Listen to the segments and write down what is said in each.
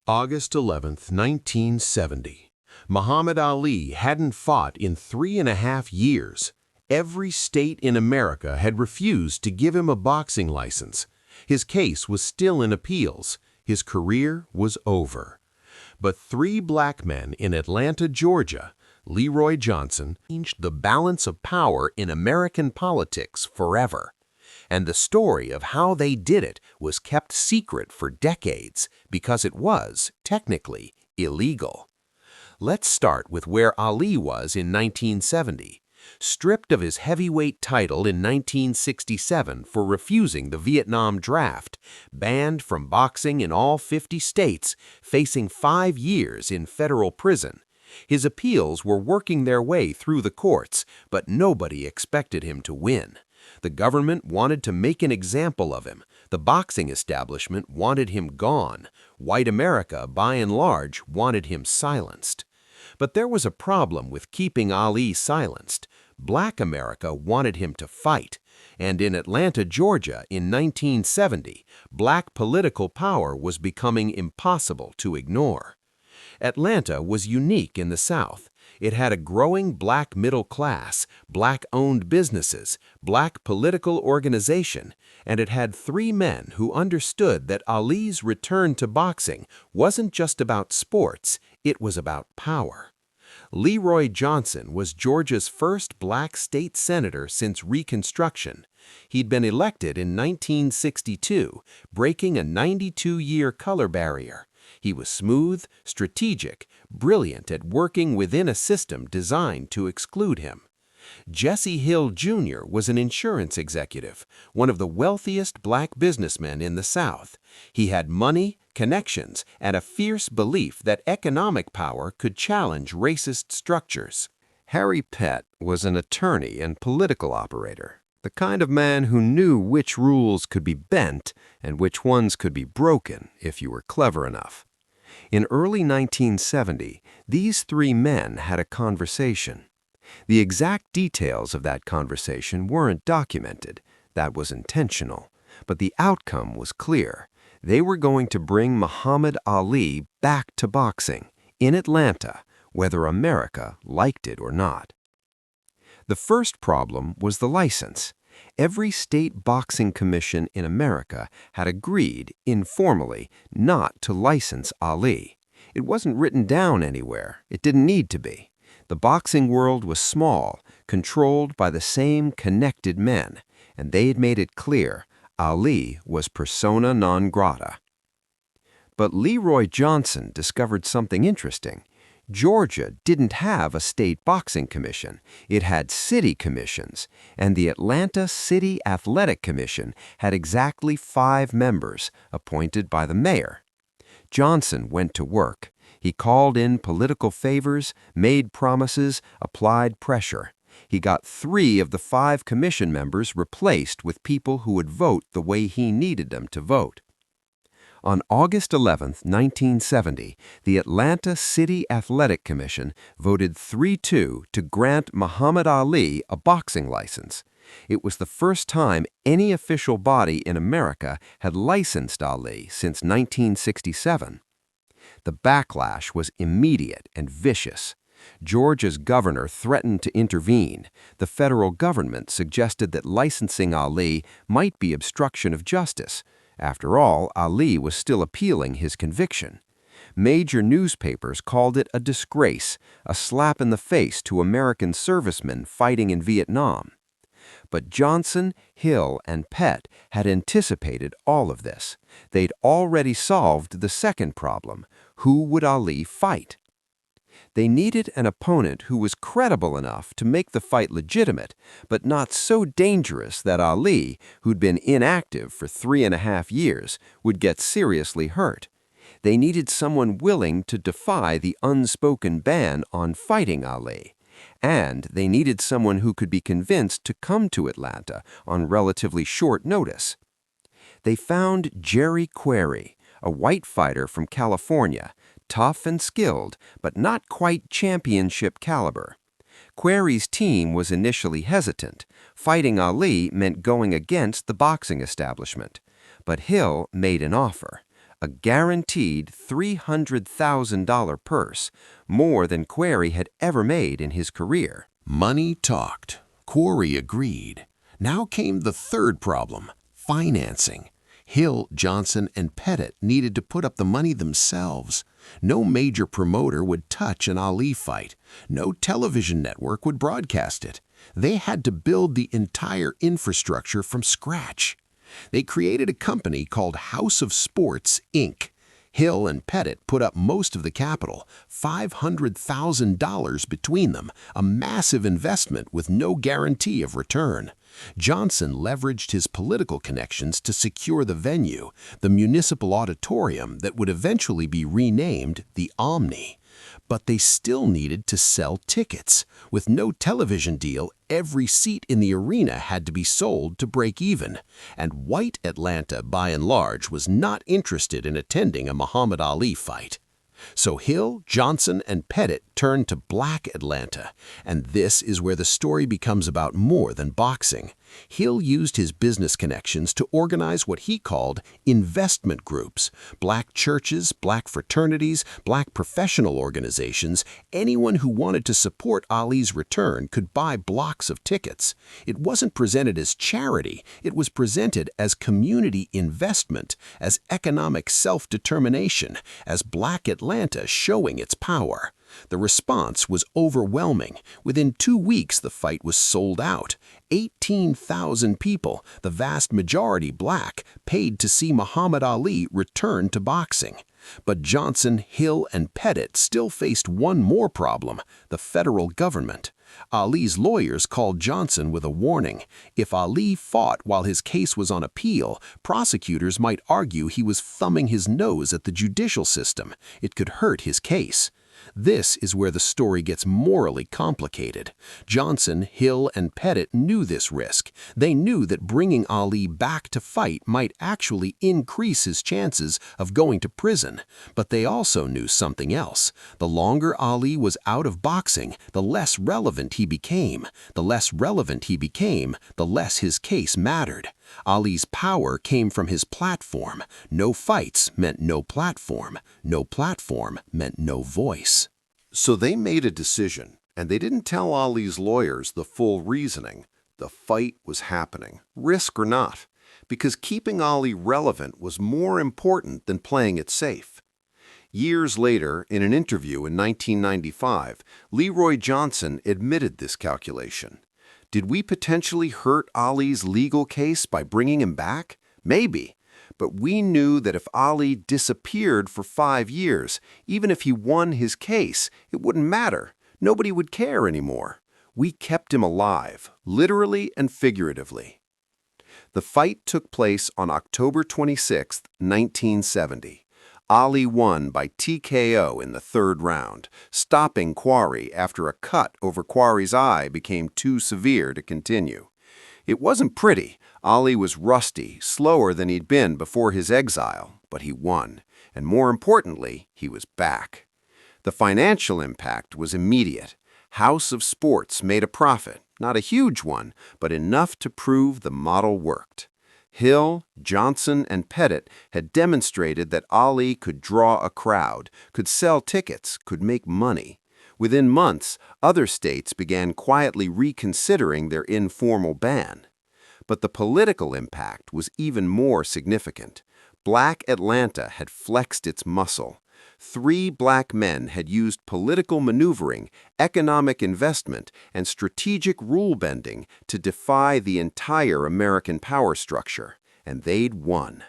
August 11, 1970. Muhammad Ali hadn't fought in 3.5 years. Every state in America had refused to give him a boxing license. His case was still in appeals. His career was over. But 3 black men in Atlanta, Georgia, Leroy Johnson, changed the balance of power in American politics forever. And the story of how they did it was kept secret for decades because it was, technically, illegal. Let's start with where Ali was in 1970. Stripped of his heavyweight title in 1967 for refusing the Vietnam draft, banned from boxing in all 50 states, facing 5 years in federal prison. His appeals were working their way through the courts, but nobody expected him to win. The government wanted to make an example of him. The boxing establishment wanted him gone. White America, by and large, wanted him silenced. But there was a problem with keeping Ali silenced. Black America wanted him to fight. And in Atlanta, Georgia, in 1970, black political power was becoming impossible to ignore. Atlanta was unique in the South. It had a growing black middle class, black-owned businesses, black political organization, and it had 3 men who understood that Ali's return to boxing wasn't just about sports, it was about power. Leroy Johnson was Georgia's first black state senator since Reconstruction. He'd been elected in 1962, breaking a 92-year color barrier. He was smooth, strategic, brilliant at working within a system designed to exclude him. Jesse Hill Jr. was an insurance executive, one of the wealthiest black businessmen in the South. He had money, connections, and a fierce belief that economic power could challenge racist structures. Harry Pett was an attorney and political operator, the kind of man who knew which rules could be bent and which ones could be broken if you were clever enough. In early 1970, these 3 men had a conversation. The exact details of that conversation weren't documented. That was intentional. But the outcome was clear. They were going to bring Muhammad Ali back to boxing in Atlanta, whether America liked it or not. The first problem was the license. Every state boxing commission in America had agreed, informally, not to license Ali. It wasn't written down anywhere. It didn't need to be. The boxing world was small, controlled by the same connected men, and they had made it clear Ali was persona non grata. But Leroy Johnson discovered something interesting. Georgia didn't have a state boxing commission. It had city commissions, and the Atlanta City Athletic Commission had exactly 5 members appointed by the mayor. Johnson went to work. He called in political favors, made promises, applied pressure. He got 3 of the 5 commission members replaced with people who would vote the way he needed them to vote. On August 11, 1970, the Atlanta City Athletic Commission voted 3-2 to grant Muhammad Ali a boxing license. It was the first time any official body in America had licensed Ali since 1967. The backlash was immediate and vicious. Georgia's governor threatened to intervene. The federal government suggested that licensing Ali might be obstruction of justice. After all, Ali was still appealing his conviction. Major newspapers called it a disgrace, a slap in the face to American servicemen fighting in Vietnam. But Johnson, Hill, and Pett had anticipated all of this. They'd already solved the second problem: who would Ali fight? They needed an opponent who was credible enough to make the fight legitimate, but not so dangerous that Ali, who'd been inactive for 3.5 years, would get seriously hurt. They needed someone willing to defy the unspoken ban on fighting Ali. And they needed someone who could be convinced to come to Atlanta on relatively short notice. They found Jerry Query, a white fighter from California, tough and skilled, but not quite championship caliber. Query's team was initially hesitant. Fighting Ali meant going against the boxing establishment. But Hill made an offer: a guaranteed $300,000 purse, more than Quarry had ever made in his career. Money talked. Quarry agreed. Now came the third problem, financing. Hill, Johnson, and Pettit needed to put up the money themselves. No major promoter would touch an Ali fight. No television network would broadcast it. They had to build the entire infrastructure from scratch. They created a company called House of Sports, Inc. Hill and Pettit put up most of the capital, $500,000 between them, a massive investment with no guarantee of return. Johnson leveraged his political connections to secure the venue, the municipal auditorium that would eventually be renamed the Omni. But they still needed to sell tickets. With no television deal, every seat in the arena had to be sold to break even. And white Atlanta, by and large, was not interested in attending a Muhammad Ali fight. So Hill, Johnson, and Pettit turned to black Atlanta, and this is where the story becomes about more than boxing. Hill used his business connections to organize what he called investment groups. Black churches, black fraternities, black professional organizations, anyone who wanted to support Ali's return could buy blocks of tickets. It wasn't presented as charity, it was presented as community investment, as economic self-determination, as black Atlanta showing its power. The response was overwhelming. Within 2 weeks, the fight was sold out. 18,000 people, the vast majority black, paid to see Muhammad Ali return to boxing. But Johnson, Hill, and Pettit still faced one more problem: the federal government. Ali's lawyers called Johnson with a warning. If Ali fought while his case was on appeal, prosecutors might argue he was thumbing his nose at the judicial system. It could hurt his case. This is where the story gets morally complicated. Johnson, Hill, and Pettit knew this risk. They knew that bringing Ali back to fight might actually increase his chances of going to prison. But they also knew something else. The longer Ali was out of boxing, the less relevant he became. The less relevant he became, the less his case mattered. Ali's power came from his platform. No fights meant no platform. No platform meant no voice. So they made a decision, and they didn't tell Ali's lawyers the full reasoning. The fight was happening, risk or not, because keeping Ali relevant was more important than playing it safe. Years later, in an interview in 1995, Leroy Johnson admitted this calculation. Did we potentially hurt Ali's legal case by bringing him back? Maybe. But we knew that if Ali disappeared for 5 years, even if he won his case, it wouldn't matter. Nobody would care anymore. We kept him alive, literally and figuratively. The fight took place on October 26, 1970. Ali won by TKO in the 3rd round, stopping Quarry after a cut over Quarry's eye became too severe to continue. It wasn't pretty. Ali was rusty, slower than he'd been before his exile, but he won. And more importantly, he was back. The financial impact was immediate. House of Sports made a profit, not a huge one, but enough to prove the model worked. Hill, Johnson, and Pettit had demonstrated that Ali could draw a crowd, could sell tickets, could make money. Within months, other states began quietly reconsidering their informal ban. But the political impact was even more significant. Black Atlanta had flexed its muscle. 3 black men had used political maneuvering, economic investment, and strategic rule-bending to defy the entire American power structure, and they'd won.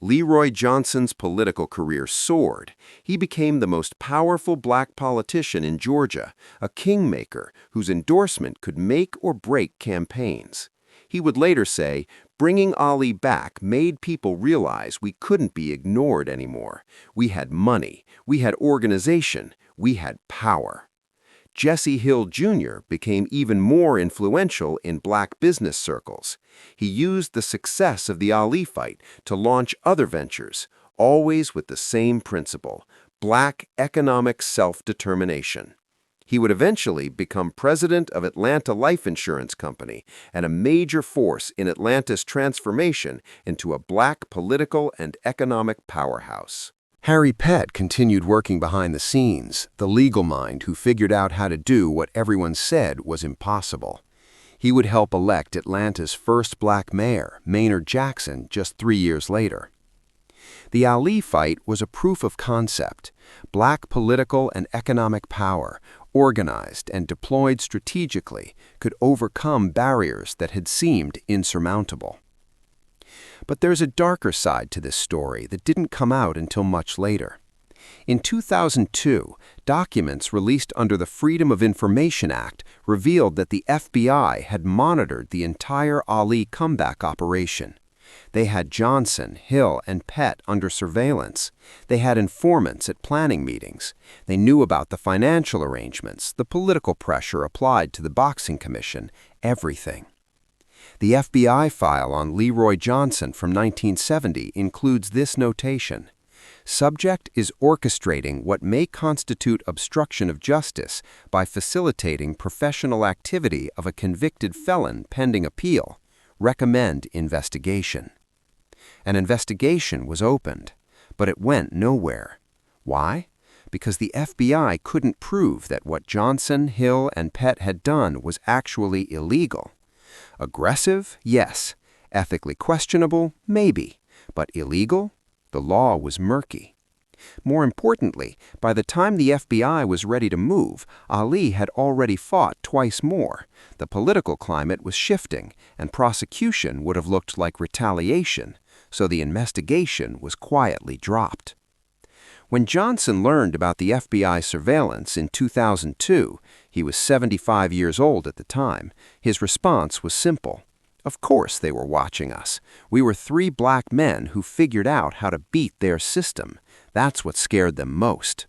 Leroy Johnson's political career soared. He became the most powerful black politician in Georgia, a kingmaker whose endorsement could make or break campaigns. He would later say, "Bringing Ali back made people realize we couldn't be ignored anymore. We had money, we had organization, we had power." Jesse Hill Jr. became even more influential in black business circles. He used the success of the Ali fight to launch other ventures, always with the same principle: black economic self-determination. He would eventually become president of Atlanta Life Insurance Company and a major force in Atlanta's transformation into a black political and economic powerhouse. Harry Pett continued working behind the scenes, the legal mind who figured out how to do what everyone said was impossible. He would help elect Atlanta's first black mayor, Maynard Jackson, just 3 years later. The Ali fight was a proof of concept. Black political and economic power, organized and deployed strategically, could overcome barriers that had seemed insurmountable. But there's a darker side to this story that didn't come out until much later. In 2002, documents released under the Freedom of Information Act revealed that the FBI had monitored the entire Ali comeback operation. They had Johnson, Hill, and Pett under surveillance. They had informants at planning meetings. They knew about the financial arrangements, the political pressure applied to the Boxing Commission, everything. The FBI file on Leroy Johnson from 1970 includes this notation. Subject is orchestrating what may constitute obstruction of justice by facilitating professional activity of a convicted felon pending appeal. Recommend investigation. An investigation was opened, but it went nowhere. Why? Because the FBI couldn't prove that what Johnson, Hill, and Pett had done was actually illegal. Aggressive? Yes. Ethically questionable? Maybe. But illegal? The law was murky. More importantly, by the time the FBI was ready to move, Ali had already fought twice more. The political climate was shifting, and prosecution would have looked like retaliation, so the investigation was quietly dropped. When Johnson learned about the FBI surveillance in 2002, he was 75 years old at the time, his response was simple. Of course they were watching us. We were 3 black men who figured out how to beat their system. That's what scared them most.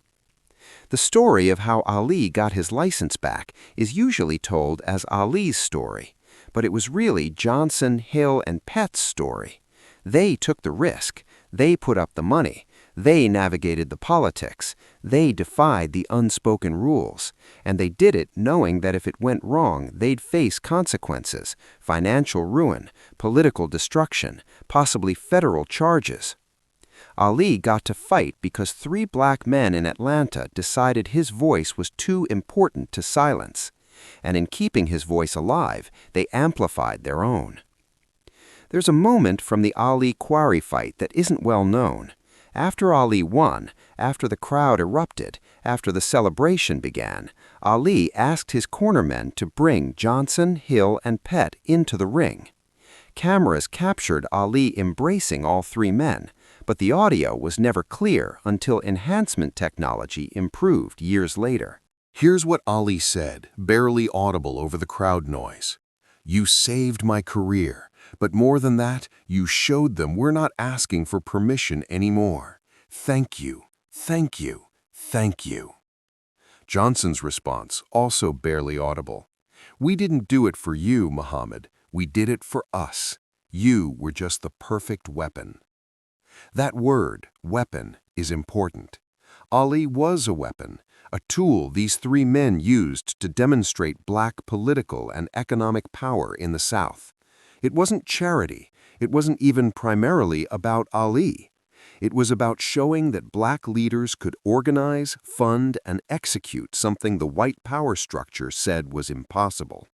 The story of how Ali got his license back is usually told as Ali's story, but it was really Johnson, Hill, and Pett's story. They took the risk. They put up the money. They navigated the politics. They defied the unspoken rules. And they did it knowing that if it went wrong, they'd face consequences, financial ruin, political destruction, possibly federal charges. Ali got to fight because 3 black men in Atlanta decided his voice was too important to silence. And in keeping his voice alive, they amplified their own. There's a moment from the Ali-Quarry fight that isn't well known. After Ali won, after the crowd erupted, after the celebration began, Ali asked his cornermen to bring Johnson, Hill, and Pett into the ring. Cameras captured Ali embracing all 3 men, but the audio was never clear until enhancement technology improved years later. Here's what Ali said, barely audible over the crowd noise. "You saved my career, but more than that, you showed them we're not asking for permission anymore. Thank you, thank you, thank you." Johnson's response, also barely audible. "We didn't do it for you, Muhammad. We did it for us. You were just the perfect weapon." That word, weapon, is important. Ali was a weapon, a tool these 3 men used to demonstrate black political and economic power in the South. It wasn't charity. It wasn't even primarily about Ali. It was about showing that black leaders could organize, fund, and execute something the white power structure said was impossible.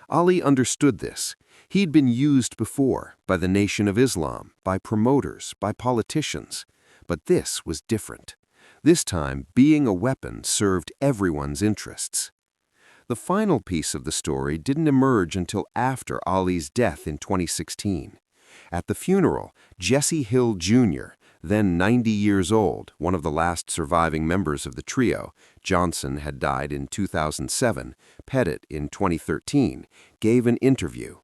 Ali understood this. He'd been used before by the Nation of Islam, by promoters, by politicians. But this was different. This time, being a weapon served everyone's interests. The final piece of the story didn't emerge until after Ali's death in 2016. At the funeral, Jesse Hill Jr., then 90 years old, one of the last surviving members of the trio, Johnson had died in 2007, Pettit in 2013, gave an interview.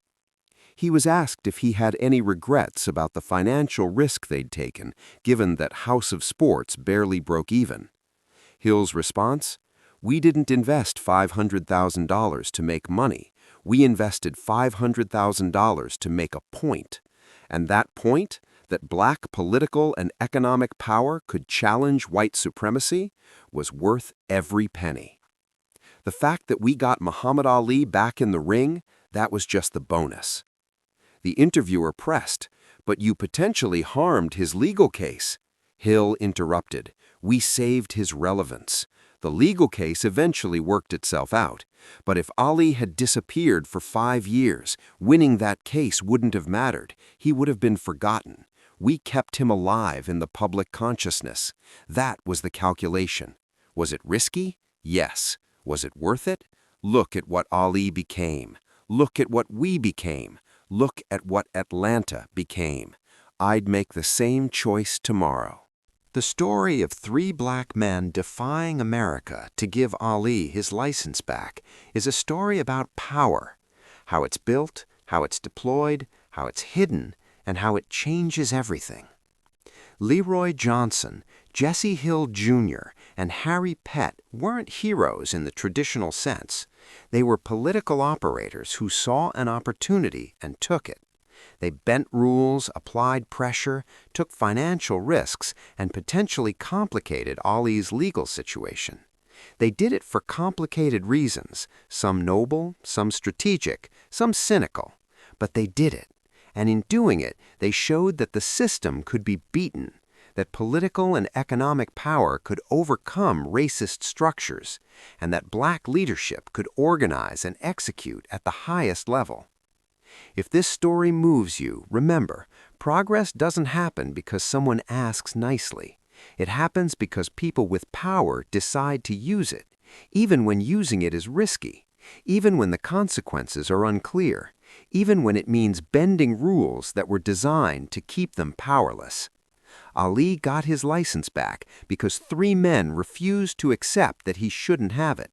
He was asked if he had any regrets about the financial risk they'd taken, given that House of Sports barely broke even. Hill's response? "We didn't invest $500,000 to make money. We invested $500,000 to make a point. And that point, that black political and economic power could challenge white supremacy, was worth every penny." The fact that we got Muhammad Ali back in the ring, that was just the bonus. The interviewer pressed, "But you potentially harmed his legal case." Hill interrupted, "We saved his relevance. The legal case eventually worked itself out, but if Ali had disappeared for 5 years, winning that case wouldn't have mattered. He would have been forgotten. We kept him alive in the public consciousness. That was the calculation. Was it risky? Yes. Was it worth it? Look at what Ali became. Look at what we became. Look at what Atlanta became. I'd make the same choice tomorrow." The story of 3 black men defying America to give Ali his license back is a story about power, how it's built, how it's deployed, how it's hidden, and how it changes everything. Leroy Johnson, Jesse Hill Jr., and Harry Pett weren't heroes in the traditional sense. They were political operators who saw an opportunity and took it. They bent rules, applied pressure, took financial risks, and potentially complicated Ali's legal situation. They did it for complicated reasons, some noble, some strategic, some cynical. But they did it. And in doing it, they showed that the system could be beaten, that political and economic power could overcome racist structures, and that black leadership could organize and execute at the highest level. If this story moves you, remember, progress doesn't happen because someone asks nicely. It happens because people with power decide to use it, even when using it is risky, even when the consequences are unclear, even when it means bending rules that were designed to keep them powerless. Ali got his license back because 3 men refused to accept that he shouldn't have it.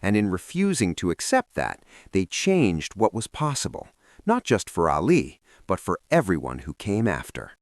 And in refusing to accept that, they changed what was possible, not just for Ali, but for everyone who came after.